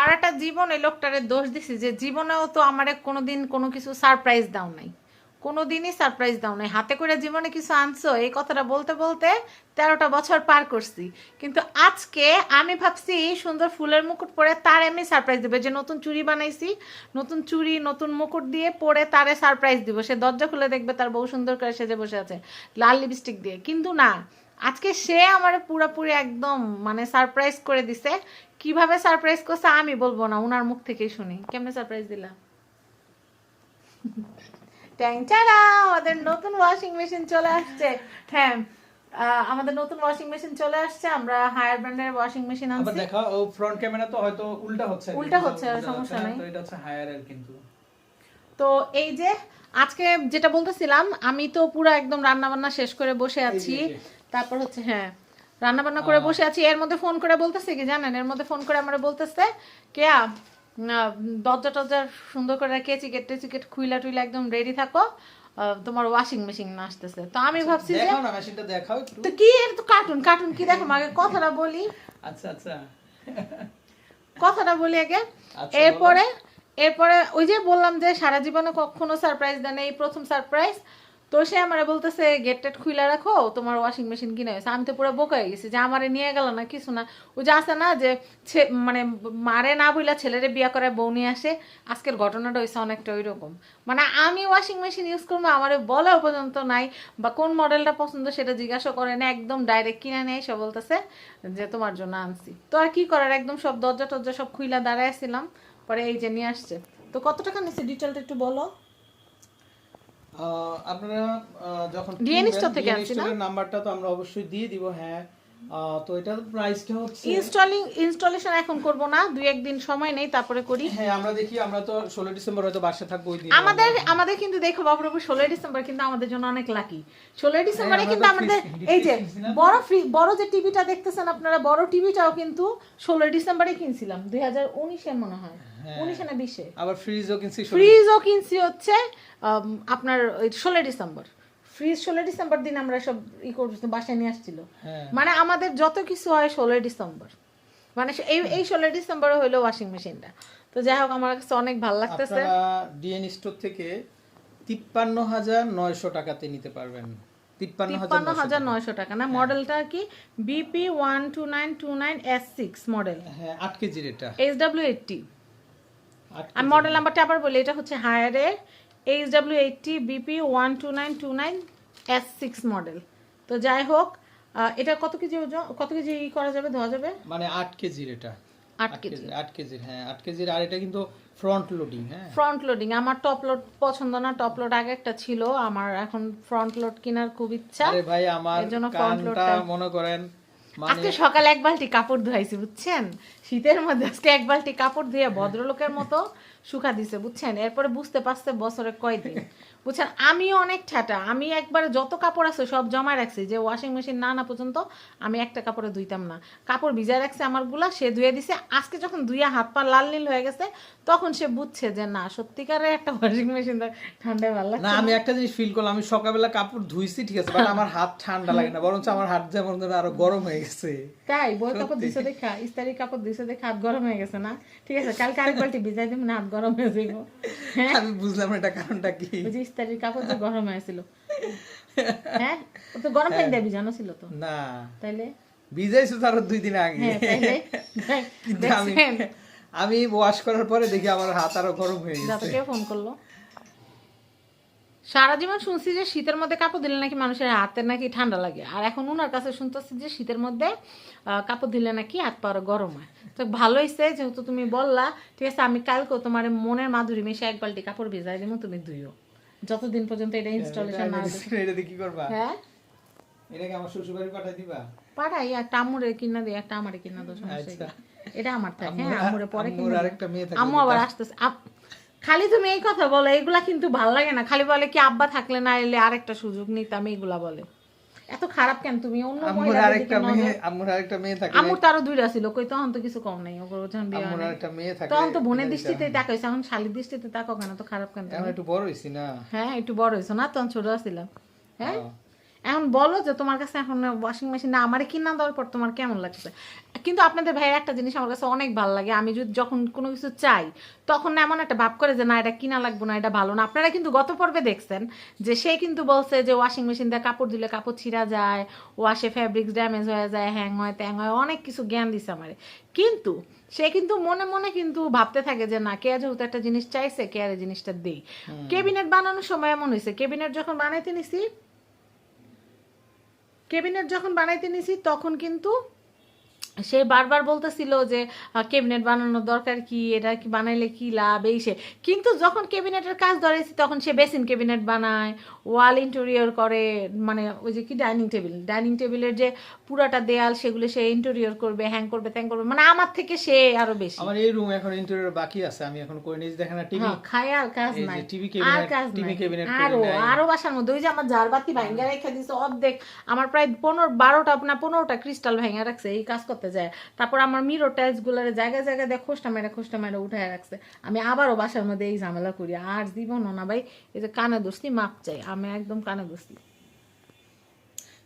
আর একটা জীবন এই লোকটারে দোষ দিছি যে জীবনেও তো আমারে কোনোদিন কোনো কিছু সারপ্রাইজ দাও নাই, কোনোদিনই সারপ্রাইজ দাও নাই। হাতে করে জীবনে কিছু আনছো এই কথাটা বলতে বলতে 13টা বছর পার করছি, কিন্তু আজকে আমি ভাবছি সুন্দর ফুলের মুকুট পরে তার আমি সারপ্রাইজ দেবো। যে নতুন চুড়ি বানাইছি, নতুন চুড়ি নতুন মুকুট দিয়ে পরে তারে সারপ্রাইজ দিব। সে দরজা খুলে দেখবে তার বউ সুন্দর করে সেজে বসে আছে লাল লিপস্টিক দিয়ে, কিন্তু না, আজকে সে আমার পুরাপুরি একদম মানে সারপ্রাইজ করে দিছে। কিভাবে সারপ্রাইজ করছে আমি বলবো না, উনার মুখ থেকেই শুনি। কেমনে সারপ্রাইজ দিলা? ট্যাংটারা, আমাদের নতুন ওয়াশিং মেশিন চলে আসছে। হ্যাঁ, আমাদের নতুন ওয়াশিং মেশিন চলে আসছে। আমরা হায়ার ব্র্যান্ডের ওয়াশিং মেশিন আনছি। আবার দেখা ও ফ্রন্ট ক্যামেরা তো হয়তো উল্টা হচ্ছে, উল্টা হচ্ছে, সমস্যা নাই। তো এটা হচ্ছে হায়ার এর কিন্তু। তো এই যে আজকে যেটা বলতেছিলাম, আমি তো পুরো একদম রান্না বান্না শেষ করে বসে আছি। তারপর হচ্ছে হ্যাঁ রান্না বান্না করে বসে আছি, এর মধ্যে ফোন করে বলতেছে কি জানেন, এর মধ্যে ফোন করে আমরা বলতেছে কেয়া দরজা টরজা সুন্দর করে কেচি টিকেট খুইলা টুইলা একদম রেডি থাকো, তোমার ওয়াশিং মেশিন আসতেছে। তো আমি ভাবছি যে দেখাও না মেশিনটা, দেখাও একটু। তো কি এর তো কার্টুন কার্টুন কি দেখো, আগে কথাটা বলি। আচ্ছা আচ্ছা কথাটা বলি আগে। আচ্ছা, এরপরে এরপরে ওই যে বললাম যে সারা জীবনে কখনো সারপ্রাইজ দেন এই প্রথম সারপ্রাইজ। তো সে আমারে বলতেছে গেট টেট খুইলা রাখো, তোমার ওয়াশিং মেশিন কিনে হয়েছে। আমি তো পুরো বোকা হয়ে গেছি যে আমারে নিয়ে গেল না কিছু না। ওই যে আছে না যে মানে মারে না বইলা ছেলেরে বিয়া করে বউ নিয়ে আসে, আজকের ঘটনাটা হয়েছে অনেকটা ওই রকম। মানে আমি ওয়াশিং মেশিন ইউজ করবো আমারে বলাও পর্যন্ত নাই, বা কোন মডেলটা পছন্দ সেটা জিজ্ঞাসা করে না, একদম ডাইরেক্ট কিনে নেয়। সে বলতেছে যে তোমার জন্য আনছি। তো আর কি করার, একদম সব দরজা টরজা সব খুইলা দাঁড়াইছিলাম, পরে এই যে নিয়ে আসছে। তো কত টাকা নিচ্ছে ডিটেলটা একটু বলো। আপনারা যখন ডিএন স্টোর থেকে আনছি না, নাম্বারটা তো আমরা অবশ্যই দিয়ে দিব। হ্যাঁ, তো এটার প্রাইসটা হচ্ছে ইনস্টলেশন এখন করব না, দুই একদিন সময় নেই তারপরে করি। হ্যাঁ আমরা দেখি, আমরা তো 16 ডিসেম্বর হয়তো বাসায় থাকবো ওই দিন। আমাদের কিন্তু দেখো বাবুরাবু 16 ডিসেম্বর কিন্তু আমাদের জন্য অনেক লাকি। 16 ডিসেম্বরে কিন্তু আমাদের এই যে বড় যে টিভিটা দেখতেছেন আপনারা, বড় টিভিটাও কিন্তু 16 ডিসেম্বরে কিনছিলাম, 2019 এ মনে হয়, 19 না 20 এ। আবার ফ্রিজও কিনছি হচ্ছে আপনার 16 ডিসেম্বর। ফ্রিজ 16 ডিসেম্বর দিন আমরা সব বাসায় নিয়ে আসছিল। মানে আমাদের যত কিছু হয় 16 ডিসেম্বর, মানে এই 16 ডিসেম্বরে হইলো ওয়াশিং মেশিনটা। তো যাই হোক আমার কাছে অনেক ভালো লাগতেছে। ডিএন স্টোর থেকে 53,900 টাকাতে নিতে পারবেন। 53,900 টাকা না? মডেলটা কি? BP 12929S6 model. হ্যাঁ 8 কেজির এটা, HW80। আমি মডেল নাম্বারটা আবার বলি, এটা হচ্ছে হায়ারের HW80 বিপি 12929S6 মডেল। তো যাই হোক এটা কত কেজি ওজন, কত কেজি করা যাবে, ধোয়া যাবে? মানে 8 কেজির এটা, 8 কেজি। 8 কেজির, হ্যাঁ 8 কেজির। আর এটা কিন্তু ফ্রন্ট লোডিং। হ্যাঁ ফ্রন্ট লোডিং। আমার টপ লোড পছন্দ না, টপ লোড আগে একটা ছিল, আমার এখন ফ্রন্ট লোড কেনার খুব ইচ্ছা। আরে ভাই আমার কানটা মনে করেন, আজকে সকালে এক বালতি কাপড় ধুইছি বুঝছেন, শীতের মধ্যে আজকে এক বালতি কাপড় ধুয়ে ভদ্রলোকের মতো শুকা দিছে বুঝছেন। এরপরে বুঝতে পারছে বছরে কয়দিন বুঝছেন। আমিও অনেক ঠাটা, আমি একবারে যত কাপড় আছে সব জমায় রাখছি, যে ওয়াশিং মেশিন না পর্যন্ত আমি একটা কাপড়ে ধুইতাম না। কাপড় ভিজায় রাখছে আমারগুলা, সে ধুয়ে দিছে। আজকে যখন ধুইয়া হাত পা লাল নীল হয়ে গেছে তখন সে বুঝছে যে না সত্যিকারের একটা ওয়াশিং মেশিন ঠান্ডায় ভালো লাগছে না। আমি একটা জিনিস ফিল করলাম, আমি সকালবেলা কাপড় ধুইছি ঠিক আছে, বাট আমার হাত ঠান্ডা লাগে না, বরঞ্চ আমার হাত যেমন আরো গরম হয়ে গেছে। তাই বই কাপড় দিছে দেখা, ইস্তারি কাপড় দিছে দেখা হাত গরম হয়ে গেছে না? ঠিক আছে কালকে আরেক বালতি ভিজাই দিব না, হাত গরম হয়ে যাবো। হ্যাঁ আমি বুঝলাম এটা কারণটা কি। ওই যে ইস্তারির কাপড় তো গরম হয়েছিল। হ্যাঁ ও তো গরম পানি দিয়ে ভিজানো ছিল তো। না তাইলে ভিজাইছো তো আরো 2 দিন আগে। হ্যাঁ তাইলে কিন্তু আমি ওয়াশ করার পরে দেখি আমার হাত আরো গরম হয়ে গেছে। যাতে কে ফোন করলো। সারা জীবন শুনছি যে শীতের মধ্যে কাপড় দিলে নাকি মানুষের হাতের নাকি ঠান্ডা লাগে, আর এখন ওনার কাছে শুনতেছি যে শীতের মধ্যে কাপড় দিলে নাকি হাত পা গরম হয়। তো ভালো হয়েছে যেহেতু তুমি বললা, ঠিক আছে আমি কালকে তোমার মনের মাধুরী মিশে এক বালতি কাপড় ভিজাই দিব, তুমি ধুইও যতদিন পর্যন্ত এটা ইনস্টলেশন না হবে। এটা দিয়ে কি করবা? হ্যাঁ এটা কি আমার শ্বশুর বাড়ি পাঠাই দিবা? পাঠাই, একটা আম্মুরে কিনা দিই, একটা আমারে কিনা দাও, সমস্যা এটা আমার থাকে। হ্যাঁ আম্মুরে পরে কিনা, আরেকটা মেয়ে থাকে, আম্মু আবার আসতেছে। খালি তুমি এই কথা বলো, এগুলা কিন্তু ভাল লাগে না। খালি বলে কি আব্বা থাকলে না এলে আরেকটা সুযোগ নিতাম, এইগুলা বলে। এত খারাপ কেন তুমি? অন্য আম্মুর আরেকটা মেয়ে থাকে, আম্মুর তারও দুইটা ছিল, কই তখন তো কিছু কম নাই ওর যখন বিয়ে হয়। আরেকটা মেয়ে থাকে তখন তো বোনের দৃষ্টিতে তাকাইছে, এখন শালীর দৃষ্টিতে তাকাও কেন? তো খারাপ কেন? এখন একটু বড় হইছি না? হ্যাঁ একটু বড় হইছো না, তখন ছোট ছিলাম। হ্যাঁ এখন বলো যে তোমার কাছে এখন ওয়াশিং মেশিন না আমারে কিনা দেওয়ার পর তোমার কেমন লাগছে? কিন্তু আপনাদের ভাইয়ের একটা জিনিস আমার কাছে অনেক ভালো লাগে, আমি যদি যখন কোনো কিছু চাই তখন না এমন একটা ভাব করে যে না এটা কিনা লাগবে না, এটা ভালো না। আপনারা কিন্তু গত পর্বে দেখছেন যে সে কিন্তু বলছে যে ওয়াশিং মেশিন দিয়ে কাপড় দিলে কাপড় ছিঁড়া যায়, ওয়াশে ফ্যাব্রিক্স ড্যামেজ হয়ে যায়, হ্যাং হয় ট্যাং হয়, অনেক কিছু জ্ঞান দিছে আমারে। কিন্তু সে কিন্তু মনে মনে কিন্তু ভাবতে থাকে যে না কে যেহেতু একটা জিনিস চাইছে কে আর এই জিনিসটা দেই। কেবিনেট বানানোর সময় এমন হয়েছে, কেবিনেট যখন বানাইতে নিছি তখন কিন্তু সে বারবার বলতেছিল যে ক্যাবিনেট বানানোর দরকার কি, এটা কি বানাইলে কি লাভ এই সে। কিন্তু যখন ক্যাবিনেটের কাজ ধরেছি তখন সে বেসিন ক্যাবিনেট বানায়, ওয়াল ইন্টেরিয়র করে, মানে ওই যে কি ডাইনিং টেবিলের যে পুরাটা দেয়াল সেগুলো সে ইন্টেরিয়র করবে, হ্যাং করবে, ত্যাং করবে, মানে আমার থেকে সে আরো বেশি। আমার এই রুম এখন ইন্টেরিয়র বাকি আছে, আমি এখন করে নিয়েছি। দেখেন না টিভি খায় আর কাজ এই যে নাই, টিভি আর ক্যাবিনেট কাজ টিভি নাই। ক্যাবিনেট আরো করে নাই। আরো বাসার মধ্যে ওই যে আমার জারবাতি ভাঙ্গা রেখে দিছে অর্ধেক, আমার প্রায় 12টা না 15টা ক্রিস্টাল ভাঙ্গা রাখছে এই কাজ করতে যায়। তারপর আমার মিরর টাইলস গুলার জায়গায় জায়গায় দিয়ে খোসটা মেরে উঠায় রাখছে। আমি আবারও বাসার মধ্যে এই ঝামেলা করি, আর জীবন না ভাই। এই যে কানে দোস্তি মাপ চাই, আমি একদম কানে দোস্তি।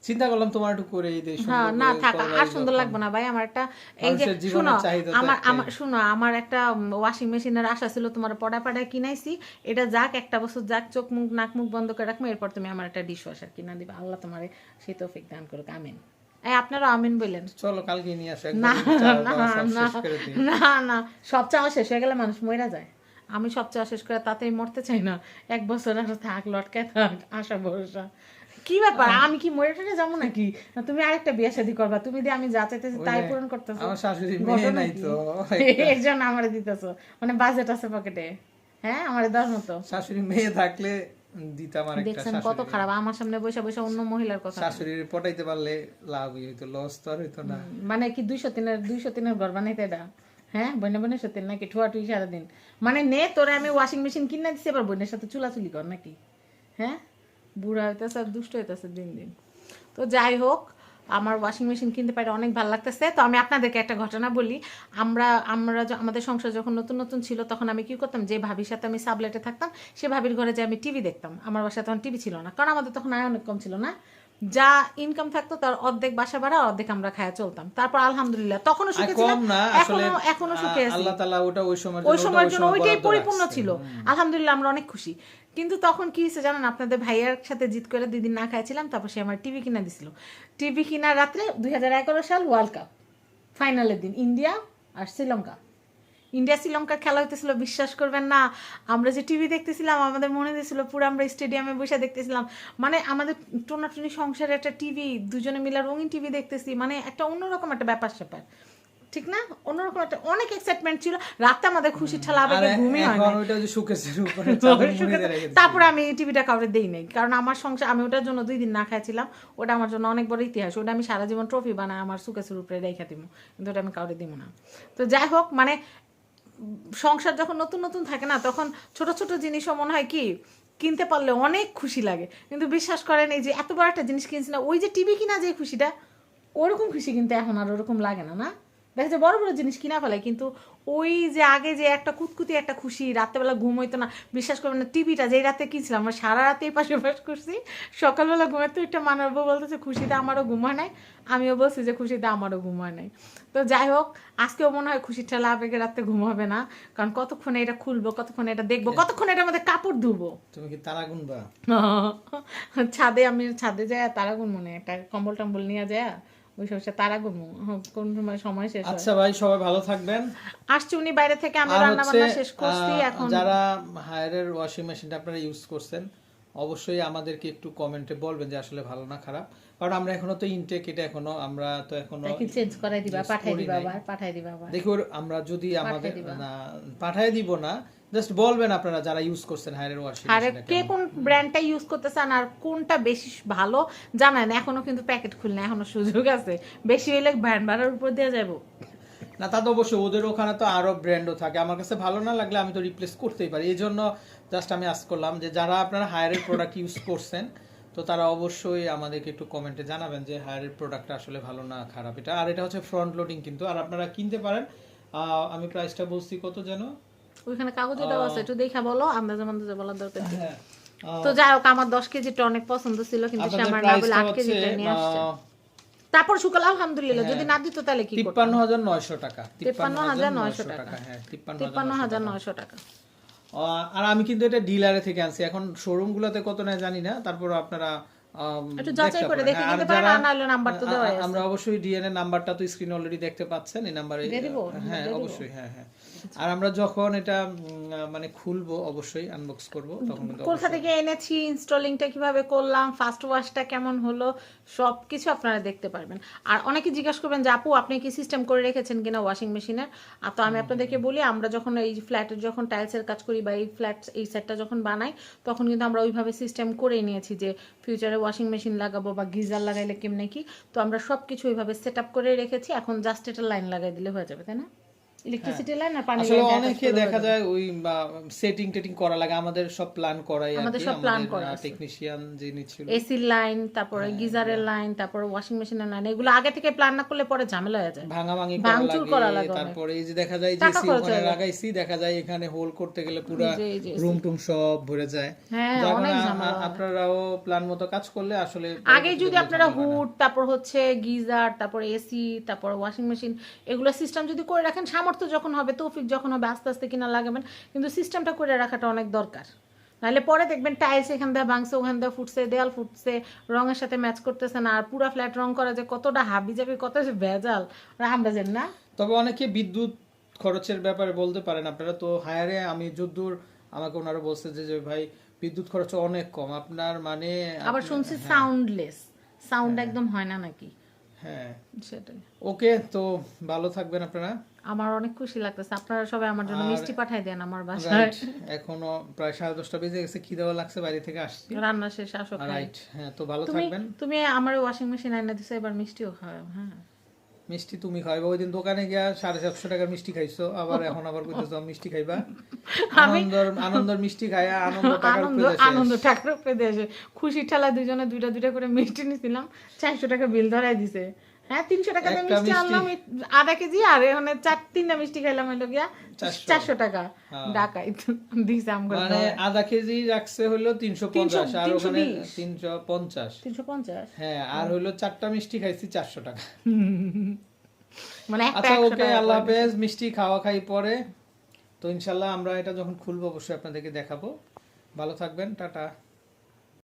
চিন্তা করলাম তোমার একটু করে এই হ্যাঁ না থাক আর সুন্দর লাগবে না ভাই আমার একটা। এই যে শুনো আমার একটা ওয়াশিং মেশিনের আশা ছিল তোমার পড়ায় কিনাইছি, এটা যাক একটা বছর যাক, চোখ মুখ নাক মুখ বন্ধ করে রাখবো, এরপর তুমি আমার একটা ডিশ ওয়াশার কিনা দিবা। আল্লাহ তোমার সেই তৌফিক দান করুক, আমিন। এই আপনারা আমিন বললেন। চলো কালকে নিয়ে আসো না না না না সব চাওয়া শেষ হয়ে গেলে মানুষ মরে যায়। আমি সব চাওয়া শেষ করে তাতেই মরতে চাই না, 1 বছর আরো থাক, লটকায় থাক, আশা ভরসা। কি ব্যাপার, আমি কি মরে টরে যাবো নাকি? না তুমি আরেকটা বিয়ে শাদী করবা, তুমি দিয়ে আমি যা চাইতেছি তাই পূরণ করতেছো। আমার শাশুড়ি মেয়ে নাই তো, এর জন্য আমারে দিতেছো, মানে বাজেট আছে পকেটে, হ্যাঁ আমারে দেওয়ার মতো। শাশুড়ি মেয়ে থাকলে দিতাম আরেকটা। দেখছেন কত খারাপ, আমার সামনে বসে বসে অন্য মহিলার কথা। শাশুড়ির পটাইতে পারলে লাভই হইতো, লস তো আর হইতো না। মানে কি 203-এর ঘর বানাইতে এটা? হ্যাঁ বোনের সাথে নাকি ঠুয়াঠুই সারাদিন, মানে নে তোরে আমি ওয়াশিং মেশিন কিনে দিচ্ছি, এবার বোনের সাথে চুলাচুলি কর নাকি? হ্যাঁ বুড়া হইতেছে আর দুষ্ট হইতেছে দিন দিন। তো যাই হোক, আমার ওয়াশিং মেশিন কিনতে পারে অনেক ভালো লাগতেছে। তো আমি আপনাদেরকে একটা ঘটনা বলি। আমাদের সংসার যখন নতুন নতুন ছিল তখন আমি কি করতাম, যে ভাবির সাথে আমি সাবলেটে থাকতাম সে ভাবির ঘরে যে আমি টিভি দেখতাম। আমার বাসায় তখন টিভি ছিল না, কারণ আমাদের তখন আয় অনেক কম ছিল না, যা ইনকাম থাকতো তার অর্ধেক বাসা ভাড়া, অর্ধেক আমরা খায়া চলতাম। তারপর আলহামদুলিল্লাহ তখনও সুখে ছিলাম, এখনো সুখে আছি। আল্লাহ তাআলা ওটা ওই সময়ের জন্য ওইটাই পরিপূর্ণ ছিল, আলহামদুলিল্লাহ আমরা অনেক খুশি। কিন্তু তখন কি হয়েছে জানেন, আপনাদের ভাইয়ার সাথে জিত করে 2 দিন না খাইছিলাম, তারপর সে আমার টিভি কিনা দিছিল। টিভি কিনা রাত্রে 2011 সাল ওয়ার্ল্ড কাপ ফাইনালের দিন, ইন্ডিয়া শ্রীলঙ্কা খেলা হইতেছিল। বিশ্বাস করবেন না, আমরা যে টিভি দেখতেছিলাম আমাদের মনে দিয়েছিল পুরো আমরা স্টেডিয়ামে বসে দেখতেছিলাম। মানে আমাদের টোনাটুনি সংসারে একটা টিভি, দুজনে মিলে রঙিন টিভি দেখতেছি, মানে একটা অন্যরকম একটা ব্যাপার স্যাপার, ঠিক না? অন্যরকম একটা অনেক এক্সাইটমেন্ট ছিল। রাতে আমাদের খুশি ঠেলা আবেগে ঘুমই হয় না। তারপরে আমি টিভিটা কাউরে দেই নাই, কারণ আমার সংসার, আমি ওটার জন্য 2 দিন না খাইছিলাম। ওটা আমার জন্য অনেক বড় ইতিহাস, ওটা আমি সারা জীবন ট্রফি বানাই আমার সুকেসের উপরে রেখে দিব, কিন্তু ওটা আমি কাউরে দিব না। তো যাই হোক, মানে সংসার যখন নতুন নতুন থাকে না তখন ছোট ছোট জিনিসও মনে হয় কি কিনতে পারলে অনেক খুশি লাগে। কিন্তু বিশ্বাস করেন এই যে এত বড় একটা জিনিস কিনছি না, ওই যে টিভি কিনা যে খুশিটা, ওরকম খুশি কিন্তু এখন আর ওরকম লাগে না। না দেখা যায় বড় বড় জিনিস কিনা ফেলে, কিন্তু ওই যে আগে যে একটা কুতকুতি একটা খুশি, রাত্রেবেলা ঘুম হইতো না। বিশ্বাস করবেন না, টিভিটা যেই রাতে কিনছিলাম আমরা সারা রাতে এই পাশে পাশ করছি, সকালবেলা ঘুমাতে একটা মানাবো বলতেছে খুশিতে আমারও ঘুম হয় নাই, আমিও বলছি যে খুশিতে আমারও ঘুম হয় নাই। তো যাই হোক, আজকেও মনে হয় খুশির ঠেলা আবেগে রাতে ঘুম হবে না, কারণ কতক্ষণে এটা খুলবো, কতক্ষণে এটা দেখবো, কতক্ষণে এটার মধ্যে কাপড় ধুবো। তুমি কি তারা গুনবা? আমি ছাদে যাই তারা গুন, মনে একটা কম্বল টম্বল নিয়ে যায় ওই সমস্যা তারা গুনবো কোন সময় শেষ। আচ্ছা ভাই, সবাই ভালো থাকবেন। আসছি উনি বাইরে থেকে, আমি রান্না বান্না শেষ করছি এখন। যারা হায়ারের ওয়াশিং মেশিনটা আপনারা ইউজ করছেন অবশ্যই আমাদেরকে একটু কমেন্টে বলবেন যে আসলে ভালো না খারাপ, কারণ আমরা এখনো তো ইনটেক, এটা এখনো আমরা তো এখনো চেঞ্জ করাই দিবা, পাঠাই দিবা আবার। দেখো আমরা যদি আমাদের না পাঠাই দিব না, জাস্ট বলবেন আপনারা যারা ইউজ করছেন হায়ারের ওয়াশিং মেশিন, কে কোন ব্র্যান্ডটা ইউজ করতেছেন আর কোনটা বেশি ভালো জানেন। এখনো কিন্তু প্যাকেট খুলনা, এখনো সুযোগ আছে, বেশি হইলে ব্র্যান্ড ভাড়ার উপর দিয়ে যাবো না। তা তো অবশ্যই, ওদের ওখানে তো আরো ব্র্যান্ডও থাকে, আমার কাছে ভালো না লাগলে আমি তো রিপ্লেস করতেই পারি। এই জন্য জাস্ট আমি আস্ক করলাম যে যারা আপনারা হায়ারের প্রোডাক্ট ইউজ করছেন তো তারা অবশ্যই আমাদেরকে একটু কমেন্টে জানাবেন যে হায়ারের প্রোডাক্টটা আসলে ভালো না খারাপ। এটা আর এটা হচ্ছে ফ্রন্ট লোডিং কিন্তু, আর আপনারা কিনতে পারেন। আমি প্রাইসটা বলছি কত যেন, ওইখানে কাগজে দেওয়া আছে, একটু দেখা বলো, আন্দাজে বলার দরকার। হ্যাঁ তো যাই হোক আমার 10 কেজিটা অনেক পছন্দ ছিল কিন্তু সে আপনাদের আমার না বলে প্রাইসটা 8 হচ্ছে কেজিটা নিয়ে আসছে। তারপর শুকাল আলহামদুলিল্লাহ, যদি না দিত তাহলে কি করতাম? 53,900 টাকা। 53,900 টাকা। হ্যাঁ 53,900 টাকা। আর আমি কিন্তু এটা ডিলারে থেকে আনছি, এখন শোরুম গুলাতে কত নেয় জানি না, তারপর আপনারা একটু যাচাই করে দেখে নিতে পারেন, আর নাহলে নাম্বার তো দেওয়াই আছে। আমরা অবশ্যই ডিএনএ নাম্বারটা তো স্ক্রিন অলরেডি দেখতে পাচ্ছেন, এই নাম্বারে দিয়ে দিব? হ্যাঁ অবশ্যই, হ্যাঁ হ্যাঁ। আর আমরা যখন এটা মানে খুলবো অবশ্যই আনবক্স করব, তখন কিন্তু কোথা থেকে এনেছি, ইনস্টলিংটা কিভাবে করলাম, ফার্স্ট ওয়াশটা কেমন হলো, সবকিছু আপনারা দেখতে পারবেন। আর অনেকে জিজ্ঞাসা করবেন যে আপু আপনি কি সিস্টেম করে রেখেছেন কিনা ওয়াশিং মেশিনের। আর তো আমি আপনাদেরকে বলি, আমরা যখন এই ফ্ল্যাটের যখন টাইলসের কাজ করি বা এই ফ্ল্যাট এই সেটটা যখন বানাই, তখন কিন্তু আমরা ওইভাবে সিস্টেম করে নিয়েছি যে ফিউচারে ওয়াশিং মেশিন লাগাবো বা গিজার লাগাইলে কেমনে কি। তো আমরা সব কিছু ওইভাবে সেট আপ করে রেখেছি, এখন জাস্ট এটা লাইন লাগাই দিলে হয়ে যাবে, তাই না? ইলেকট্রিসিটি লাইন আর পানি আসলে লাইন অনেকে দেখা যায় ওই সেটিং টেটিং করা লাগে, আমাদের সব প্ল্যান করাই আর আমাদের কি, সব প্ল্যান করা আমাদের আছে। টেকনিশিয়ান যিনি ছিল। এসির লাইন, তারপরে গিজারের লাইন, তারপরে ওয়াশিং মেশিনের লাইন, এগুলো আগে থেকে প্ল্যান না করলে পরে ঝামেলা হয়ে যায়, ভাঙাভাঙি ভাঙচুর করা লাগে অনেক। তারপরে এই যে দেখা যায় যে টাকা এসি খরচ ওখানে হয়ে যায়। লাগাইছি, দেখা যায় এখানে হোল করতে গেলে পুরো এই যে রুম টুম সব ভরে যায়। হ্যাঁ, যার অনেক কারণে ঝামেলা হয়। আপনারাও প্ল্যান মতো কাজ করলে আসলে আগে যদি আপনারা হুড, তারপর হচ্ছে গিজার, তারপর এসি, তারপর ওয়াশিং মেশিন, এগুলো সিস্টেম যদি করে রাখেন, সামর্থ্য যখন হবে, তৌফিক যখন হবে, আস্তে আস্তে কিনা লাগাবেন, কিন্তু সিস্টেমটা করে রাখাটা অনেক দরকার। নাহলে পরে দেখবেন টাইলস এখান দিয়ে ভাঙছে, ওখান দিয়ে ফুটছে, দেয়াল ফুটছে, রঙের সাথে ম্যাচ করতেছে না, আর পুরো ফ্ল্যাট রং করা যে কতটা হাবি যাবে, কত যে ভেজাল, আমরা জানি না। তবে অনেকে বিদ্যুৎ খরচের ব্যাপারে বলতে পারেন আপনারা, তো হায়ারে আমি যদ্দূর আমাকে ওনারা বলছে যে ভাই বিদ্যুৎ খরচ অনেক কম আপনার, মানে আবার শুনছি সাউন্ডলেস, সাউন্ড একদম হয় না নাকি। হ্যাঁ সেটাই। ওকে, তো ভালো থাকবেন আপনারা। আমার অনেক খুশি লাগতেছে, আপনারা সবাই আমার জন্য আর- মিষ্টি পাঠাই দেন আমার বাসায়। রাইট, এখনো প্রায় 10:30 বেজে গেছে, খিদেও লাগছে, বাইরে থেকে আসছি। রান্না শেষ, আসো খাই। রাইট, হ্যাঁ তো ভালো তুমি থাকবেন। তুমি আমার ওয়াশিং মেশিন এনে দিছো, এবার মিষ্টিও খাও। হ্যাঁ, মিষ্টি তুমি খাইবা, ওই দিন দোকানে গিয়া 750 টাকার মিষ্টি খাইছো, আবার এখন আবার কইতেছো মিষ্টি খাইবা। আনন্দর মিষ্টি খাইয়া আনন্দ টাকার আনন্দ উপরে আনন্দ টাকার উপরে দেশে খুশি ঠেলা দুজনে দুইটা দুইটা করে মিষ্টি নিছিলাম, 400 টাকা বিল ধরাই দিছে। হ্যাঁ, 300 টাকা দিয়ে একটা মিষ্টি আনলাম, আধা কেজি, আর এখানে 3টা মিষ্টি খাইলাম, হলো গিয়া 400 টাকা ডাকাই দিছে আমগো। মানে আধা কেজি রাখছে হলো 350, আর ওখানে 350। 350। হ্যাঁ, আর হলো 4টা মিষ্টি খাইছি 400 টাকা। মানে একটা আচ্ছা 100 ওকে, টাকা আল্লাহ করে। হাফেজ। মিষ্টি খাওয়া খাই পরে, তো ইনশাল্লাহ আমরা এটা যখন খুলবো অবশ্যই আপনাদেরকে দেখাবো। ভালো থাকবেন, টাটা।